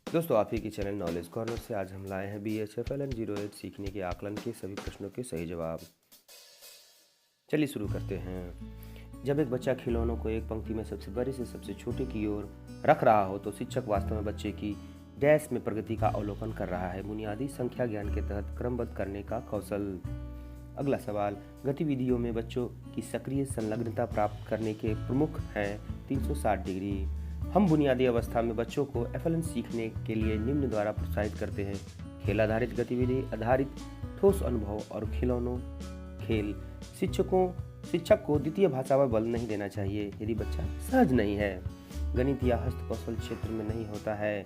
दोस्तों, आप ही की चैनल नॉलेज कॉर्नर से आज हम लाए हैं BHFLN08 सीखने के आकलन के सभी प्रश्नों के सही जवाब। चलिए शुरू करते हैं। जब एक बच्चा खिलौनों को एक पंक्ति में सबसे बड़े से सबसे छोटे की ओर रख रहा हो तो शिक्षक वास्तव में बच्चे की डैश में प्रगति का अवलोकन कर रहा है। बुनियादी संख्या ज्ञान के तहत क्रमबद्ध करने का कौशल। अगला सवाल, गतिविधियों में बच्चों की सक्रिय संलग्नता प्राप्त करने के प्रमुख हैं 360 डिग्री। हम बुनियादी अवस्था में बच्चों को FLN सीखने के लिए निम्न द्वारा प्रोत्साहित करते हैं: खेल आधारित गतिविधि आधारित ठोस अनुभव और खिलौनों खेल। शिक्षक को द्वितीय भाषा पर बल नहीं देना चाहिए यदि बच्चा सहज नहीं है, गणित या हस्तकौशल क्षेत्र में नहीं होता है।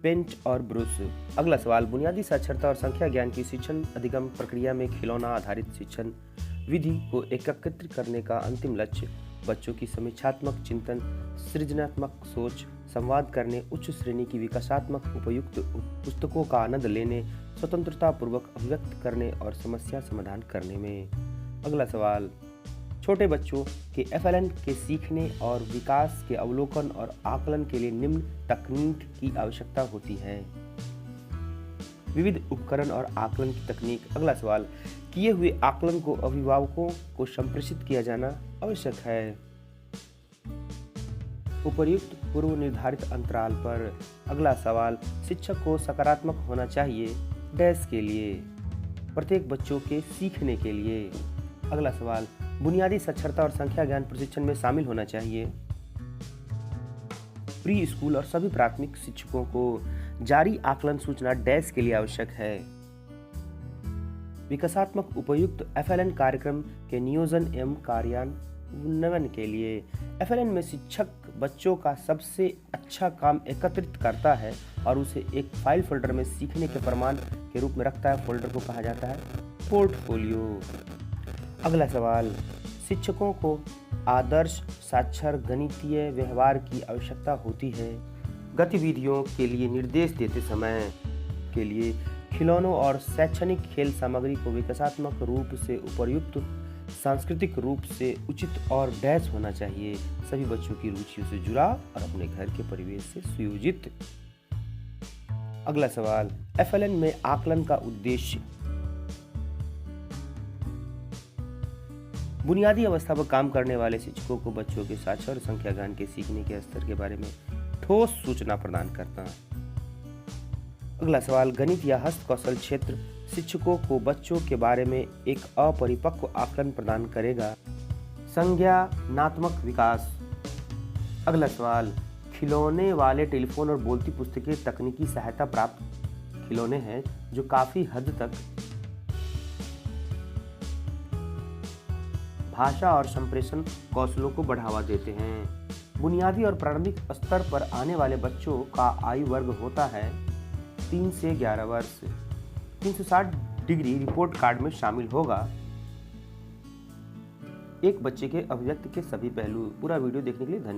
पेंट और ब्रश। अगला सवाल, बुनियादी साक्षरता और संख्या ज्ञान की शिक्षण अधिगम प्रक्रिया में खिलौना आधारित शिक्षण विधि को एकीकृत करने का अंतिम लक्ष्य बच्चों की समीक्षात्मक चिंतन, सृजनात्मक सोच, संवाद करने, उच्च श्रेणी की विकासात्मक उपयुक्त पुस्तकों का आनंद लेने, स्वतंत्रता पूर्वक अभिव्यक्त करने और समस्या समाधान करने में। अगला सवाल, छोटे बच्चों के FLN के सीखने और विकास के अवलोकन और आकलन के लिए निम्न तकनीक की आवश्यकता होती है। विविध उपकरण और आकलन की तकनीक। अगला सवाल, किए हुए आकलन को अभिभावकों को संप्रेषित किया जाना आवश्यक है उपर्युक्त पूर्व निर्धारित अंतराल पर। अगला सवाल, शिक्षक को सकारात्मक होना चाहिए डैश के लिए, प्रत्येक बच्चों के सीखने के लिए। अगला सवाल, बुनियादी साक्षरता और संख्या ज्ञान प्रशिक्षण में शामिल होना चाहिए प्री स्कूल और सभी प्राथमिक शिक्षकों को। जारी आकलन सूचना डैश के लिए आवश्यक है। विकासात्मक उपयुक्त FLN कार्यक्रम के नियोजन एवं कार्यान्वयन के लिए। FLN में शिक्षक बच्चों का सबसे अच्छा काम एकत्रित करता है और उसे एक फाइल फोल्डर में सीखने के प्रमाण के रूप में रखता है। फोल्डर को कहा जाता है पोर्टफोलियो। अगला सवाल, शिक्षकों को आदर्श साक्षर गणितीय व्यवहार की आवश्यकता होती है। गतिविधियों के लिए निर्देश देते समय के लिए खिलौनों और शैक्षणिक खेल सामग्री को विकासात्मक रूप से उपयुक्त, सांस्कृतिक रूप से उचित और डैश होना चाहिए, सभी बच्चों की रुचियों से जुड़ा और अपने घर के परिवेश से सुयोजित। अगला सवाल, FLN में आकलन का उद्देश्य। बुनियादी अवस्था पर काम करने वाले शिक्षकों को बच्चों के साक्षर और संख्या ज्ञान के सीखने के स्तर के बारे में ठोस सूचना प्रदान करना। अगला सवाल, गणित या हस्तकौशल क्षेत्र शिक्षकों को बच्चों के बारे में एक अपरिपक्व आकलन प्रदान करेगा। संज्ञानात्मक विकास। अगला सवाल, खिलौने वाले टेलीफोन और बोलती पुस्तकें तकनीकी सहायता प्राप्त खिलौने हैं जो काफी हद तक भाषा और संप्रेषण कौशलों को बढ़ावा देते हैं। बुनियादी और प्रारंभिक स्तर पर आने वाले बच्चों का आयु वर्ग होता है 3 से 11 वर्ष। 360 डिग्री रिपोर्ट कार्ड में शामिल होगा एक बच्चे के अभिव्यक्ति के सभी पहलू। पूरा वीडियो देखने के लिए धन्यवाद।